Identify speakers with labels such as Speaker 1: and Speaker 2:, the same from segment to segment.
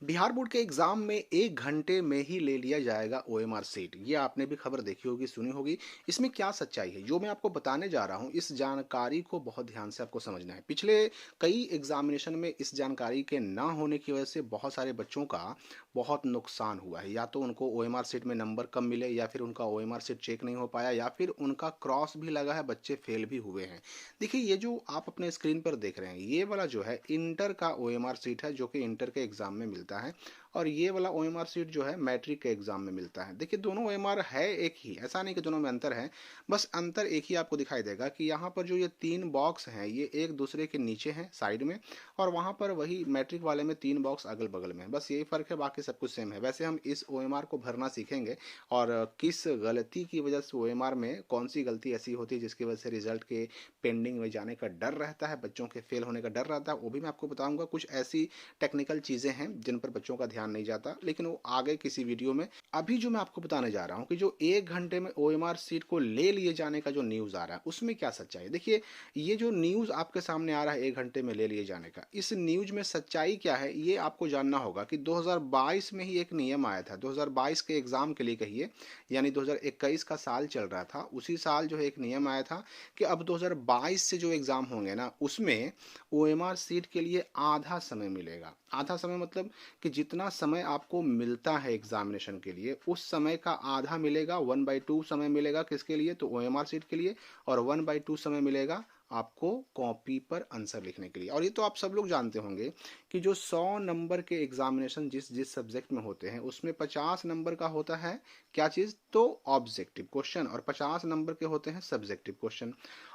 Speaker 1: Bihar board के exam में 1 घंटे में ही ले लिया जाएगा ओएमआर सीट। ये आपने भी खबर देखी होगी, सुनी होगी। इसमें क्या सच्चाई है? जो मैं आपको बताने जा रहा हूँ, इस जानकारी को बहुत ध्यान से आपको समझना है। पिछले कई एग्जामिनेशन में इस जानकारी के ना होने की वजह से बहुत सारे बच्चों का बहुत नुकसान हुआ है। या तो उनको ओएमआर सीट में नंबर कम मिले, या फिर उनका ओएमआर सीट चेक नहीं हो पाया, या फिर उनका क्रॉस भी लगा है, बच्चे फेल भी हुए हैं। देखिए, ये जो आप अपने स्क्रीन पर देख रहे हैं, ये वाला जो है इंटर का ओएमआर सीट है, जो कि इंटर के एग्जाम में मिलता है। और ये वाला ओएमआर सीट जो है मैट्रिक के एग्जाम में मिलता है। देखिए, दोनों ओएमआर है एक ही, ऐसा नहीं कि दोनों में अंतर है। बस अंतर एक ही आपको दिखाई देगा कि यहाँ पर जो ये 3 बॉक्स हैं, ये एक दूसरे के नीचे हैं साइड में, और वहाँ पर वही मैट्रिक वाले में 3 बॉक्स अगल बगल में है। बस यही फर्क है, बाकी सब कुछ सेम है। वैसे हम इस ओएमआर को भरना सीखेंगे, और किस गलती की वजह से ओएमआर में कौन सी गलती ऐसी होती है जिसकी वजह से रिजल्ट के पेंडिंग में जाने का डर रहता है, बच्चों के फेल होने का डर रहता है, वो भी मैं आपको बताऊंगा। कुछ ऐसी टेक्निकल चीजें हैं जिन पर बच्चों का ध्यान नहीं जाता, लेकिन वो आगे किसी वीडियो में। अभी जो मैं आपको बताने जा रहा हूँ कि जो 1 घंटे में ओएमआर सीट को ले लिए जाने का जो न्यूज आ रहा है, उसमें क्या सच्चाई है। देखिए, ये जो न्यूज आपके सामने आ रहा है 1 घंटे में ले लिए जाने का, इस न्यूज में सच्चाई क्या है ये आपको जानना होगा। कि 2022 में ही एक नियम आया था, 2022 के एग्जाम के लिए कहिए, यानी 2021 का साल चल रहा था, उसी साल जो है एक नियम आया था कि अब 2022 से जो एग्जाम होंगे ना, उसमें ओएमआर सीट के लिए आधा समय मिलेगा। आधा समय मतलब कि जितना समय आपको मिलता है एग्जामिनेशन के लिए, उस समय का आधा मिलेगा, 1/2 समय मिलेगा किसके लिए, तो ओएमआर सीट के लिए। और 1/2 समय मिलेगा आपको कॉपी पर आंसर लिखने के लिए। और ये तो आप सब लोग जानते होंगे कि जो 100 नंबर के एग्जामिनेशन जिस जिस सब्जेक्ट में होते हैं, उसमें 50 नंबर का होता है क्या चीज, तो ऑब्जेक्टिव क्वेश्चन, और 50 नंबर के होते हैं सब्जेक्टिव क्वेश्चन।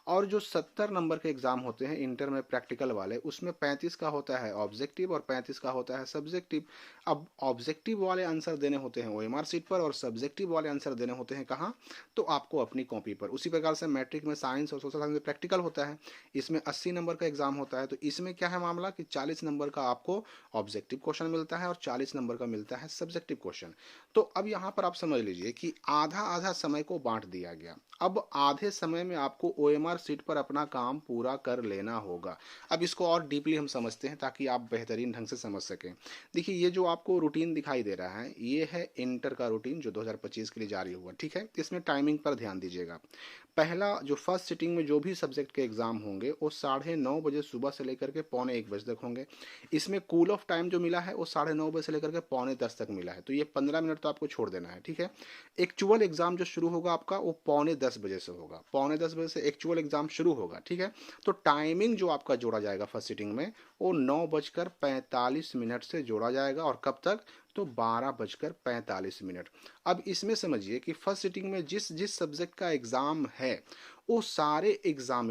Speaker 1: और जो 70 नंबर के एग्जाम होते हैं इंटर में प्रैक्टिकल वाले, उसमें 35 का होता है ऑब्जेक्टिव और 35 का होता है सब्जेक्टिव। अब ऑब्जेक्टिव वाले आंसर देने होते हैं ओएमआर सीट पर, और सब्जेक्टिव वाले आंसर देने होते हैं कहाँ, तो आपको अपनी कॉपी पर। उसी प्रकार से मैट्रिक में साइंस और सोशल साइंस में प्रैक्टिकल होता है, इसमें 80 नंबर का एग्जाम होता है। तो इसमें क्या है मामला कि 40 नंबर का आपको ऑब्जेक्टिव क्वेश्चन मिलता है और 40 नंबर का मिलता है सब्जेक्टिव क्वेश्चन। तो अब यहाँ पर आप समझ लीजिए कि आधा आधा समय को बांट दिया गया। अब आधे समय में आपको ओएमआर सीट पर अपना काम पूरा कर लेना होगा। अब इसको और डीपली हम समझते हैं ताकि आप बेहतरीन ढंग से समझ सकें। देखिए, ये जो आपको रूटीन दिखाई दे रहा है, ये है इंटर का रूटीन जो 2025 के लिए जारी हुआ। ठीक है, इसमें टाइमिंग पर ध्यान दीजिएगा। पहला जो फर्स्ट सिटिंग में जो भी सब्जेक्ट के एग्जाम होंगे, वो 9:30 बजे सुबह से लेकर के पौने 1 बजे तक होंगे। इसमें कूल ऑफ टाइम जो मिला है वो 9:30 बजे से लेकर के पौने 10 तक मिला है, तो ये 15 मिनट तो आपको छोड़ देना है। ठीक है, एक्चुअल एग्जाम जो शुरू होगा आपका, वो पौने 10 बजे से होगा। पौने 10 बजे से एक्चुअल एग्जाम शुरू होगा। ठीक है, तो टाइमिंग जो आपका जोड़ा जाएगा फर्स्ट सिटिंग में, वो 9:45 से जोड़ा जाएगा। और कब तक, तो 12:45। अब इसमें समझिए कि फर्स्ट सिटिंग में जिस जिस सब्जेक्ट का एग्जाम है, वो सारे एग्जाम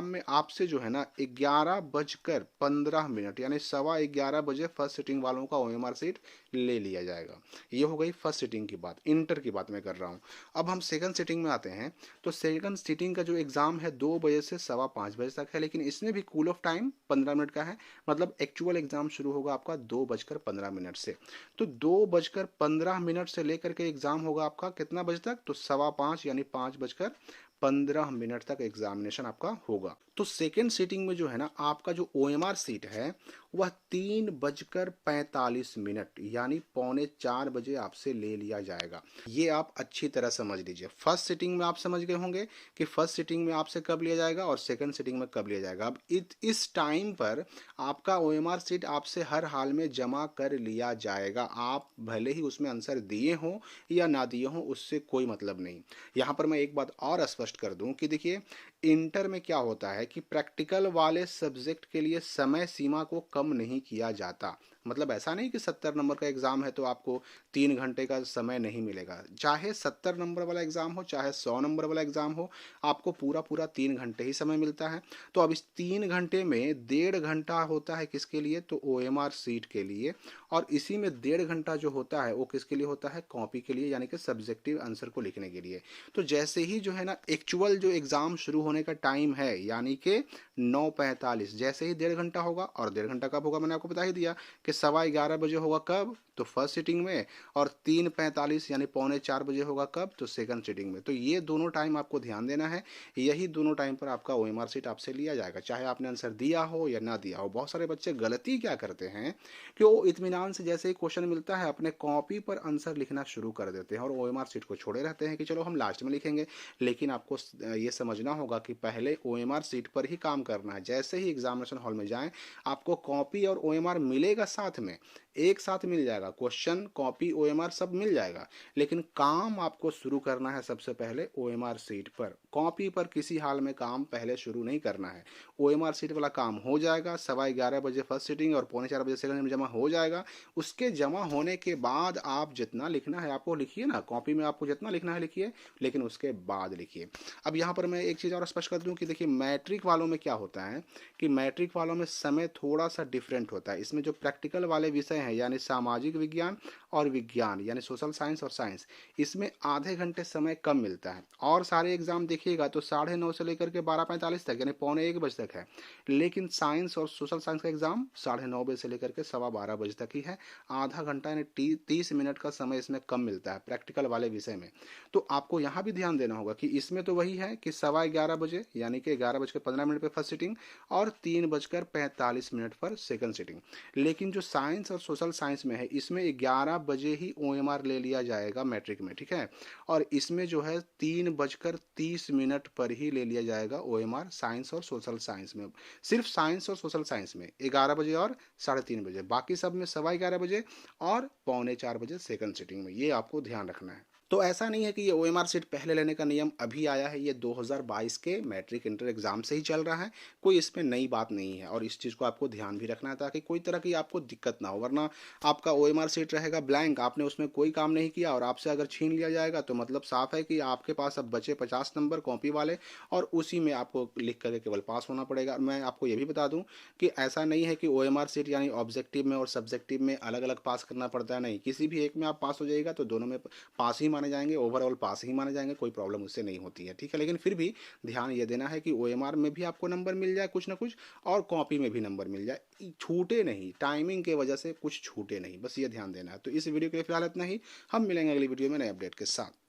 Speaker 1: में आपसे जो है ना 11:15 यानी 11:15 फर्स्ट सिटिंग वालों का ओएमआर सीट ले लिया जाएगा। ये हो गई फर्स्ट सिटिंग की बात, इंटर की बात मैं कर रहा हूँ। अब हम सेकंड सिटिंग में आते हैं। तो सेकंड सिटिंग का जो एग्जाम है 2 बजे से 5:15 तक है, लेकिन इसमें भी कूल ऑफ टाइम 15 मिनट का है। मतलब एक्चुअल एग्जाम शुरू होगा आपका 2:15 से। तो 2:15 से लेकर के एग्जाम होगा आपका कितना बजे तक, तो 5:15 यानी 5:15 तक एग्जामिनेशन आपका होगा। तो सेकेंड सीटिंग में जो है ना, आपका जो ओएमआर सीट है वह 3:45 यानी पौने 4 बजे आपसे ले लिया जाएगा। ये आप अच्छी तरह समझ लीजिए। फर्स्ट सिटिंग में आप समझ गए होंगे कि फर्स्ट सिटिंग में आपसे कब लिया जाएगा और सेकंड सिटिंग में कब लिया जाएगा। अब इस टाइम पर आपका ओएमआर सीट आपसे हर हाल में जमा कर लिया जाएगा। आप भले ही उसमें आंसर दिए हो या ना दिए हो, उससे कोई मतलब नहीं। यहाँ पर मैं एक बात और स्पष्ट कर दूं कि देखिए, इंटर में क्या होता है कि प्रैक्टिकल वाले सब्जेक्ट के लिए समय सीमा को कम नहीं किया जाता। मतलब ऐसा नहीं कि 70 नंबर का एग्जाम है तो आपको 3 घंटे का समय नहीं मिलेगा। चाहे 70 नंबर वाला एग्जाम हो, चाहे 100 नंबर वाला एग्जाम हो, आपको पूरा पूरा 3 घंटे ही समय मिलता है। तो अब इस 3 घंटे में 1.5 घंटा होता है किसके लिए, तो ओएमआर सीट के लिए। और इसी में 1.5 घंटा जो होता है वो किसके लिए होता है, कॉपी के लिए, यानी कि सब्जेक्टिव आंसर को लिखने के लिए। तो जैसे ही जो है ना एक्चुअल जो एग्जाम शुरू होने का टाइम है, यानी कि 9:45, जैसे ही 1.5 घंटा होगा, और 1.5 घंटा कब होगा मैंने आपको बता ही दिया कि 11:15 बजे होगा। कब, तो फर्स्ट सिटिंग में, और 3:45 यानी पौने 4 बजे होगा कब, तो सेकंड सिटिंग में। तो ये दोनों टाइम आपको ध्यान देना है, यही दोनों टाइम पर आपका ओएमआर शीट आपसे लिया जाएगा, चाहे आपने आंसर दिया हो या ना दिया हो। बहुत सारे बच्चे गलती क्या करते हैं कि वो इत्मीनान से जैसे ही क्वेश्चन मिलता है अपने कॉपी पर आंसर लिखना शुरू कर देते हैं और ओएमआर शीट को छोड़े रहते हैं कि चलो हम लास्ट में लिखेंगे। लेकिन आपको ये समझना होगा कि पहले ओएमआर शीट पर ही काम करना है। जैसे ही एग्जामिनेशन हॉल में जाएं, आपको कॉपी और ओएमआर मिलेगा साथ में, एक साथ मिल जाएगा, क्वेश्चन कॉपी ओएमआर सब मिल जाएगा। लेकिन काम आपको शुरू करना है सबसे पहले ओएमआर शीट पर, कॉपी पर किसी हाल में काम पहले शुरू नहीं करना है। ओएमआर शीट वाला काम हो जाएगा, 11:15 बजे फर्स्ट सिटिंग और पौने 4 बजे सेकंड में जमा हो जाएगा। उसके जमा होने के बाद आप जितना लिखना है आपको लिखिए ना, कॉपी में आपको जितना लिखना है लिखिए, लेकिन उसके बाद लिखिए। अब यहाँ पर मैं एक चीज़ और स्पष्ट कर दूँ कि देखिए मैट्रिक वालों में क्या होता है कि मैट्रिक वालों में समय थोड़ा सा डिफरेंट होता है। इसमें जो प्रैक्टिकल वाले विषय हैं यानी सामाजिक विज्ञान और विज्ञान यानी सोशल साइंस और साइंस, इसमें आधे घंटे समय कम मिलता है। और सारे एग्जाम देखिएगा तो 9:30 से लेकर के 12:45 तक यानी पौने 1 बजे तक है। लेकिन साइंस और सोशल साइंस का एग्जाम 9:30 बजे से लेकर के 12:15 बजे तक ही है। आधा घंटा यानी 30 मिनट का समय इसमें कम मिलता है प्रैक्टिकल वाले विषय में। तो आपको यहाँ भी ध्यान देना होगा कि इसमें तो वही है कि 11:15 बजे यानी कि 11:15 पर फर्स्ट सिटिंग और 3:45 पर सेकंड सिटिंग। लेकिन जो साइंस और सोशल साइंस में है इसमें 11 बजे ही ओएमआर ले लिया जाएगा मैट्रिक में, ठीक है। और इसमें जो है 3:30 पर ही ले लिया जाएगा ओएमआर साइंस और सोशल साइंस में। सिर्फ साइंस और सोशल साइंस में 11 बजे और 3:30 बजे, बाकी सब में 11:15 बजे और पौने 4 बजे सेकंड सिटिंग में। ये आपको ध्यान रखना है। तो ऐसा नहीं है कि ये ओएमआर सीट पहले लेने का नियम अभी आया है, ये 2022 के मैट्रिक इंटर एग्जाम से ही चल रहा है, कोई इसमें नई बात नहीं है। और इस चीज़ को आपको ध्यान भी रखना है ताकि कोई तरह की आपको दिक्कत ना हो, वरना आपका ओएमआर सीट रहेगा ब्लैंक, आपने उसमें कोई काम नहीं किया और आपसे अगर छीन लिया जाएगा तो मतलब साफ है कि आपके पास अब बचे 50 नंबर कॉपी वाले और उसी में आपको लिख करके केवल पास होना पड़ेगा। मैं आपको ये भी बता दूं कि ऐसा नहीं है कि ओएमआर सीट यानी ऑब्जेक्टिव में और सब्जेक्टिव में अलग अलग पास करना पड़ता है, नहीं, किसी भी एक में आप पास हो जाएगा तो दोनों में पास ही माने जाएंगे, ओवरऑल पास ही माने जाएंगे, कोई प्रॉब्लम उससे नहीं होती है, ठीक है। लेकिन फिर भी ध्यान ये देना है कि ओएमआर में भी आपको नंबर मिल जाए कुछ ना कुछ और कॉपी में भी नंबर मिल जाए, छूटे नहीं, टाइमिंग के वजह से कुछ छूटे नहीं, बस ये ध्यान देना है। तो इस वीडियो के लिए फिलहाल इतना ही, हम मिलेंगे अगली वीडियो में नए अपडेट के साथ।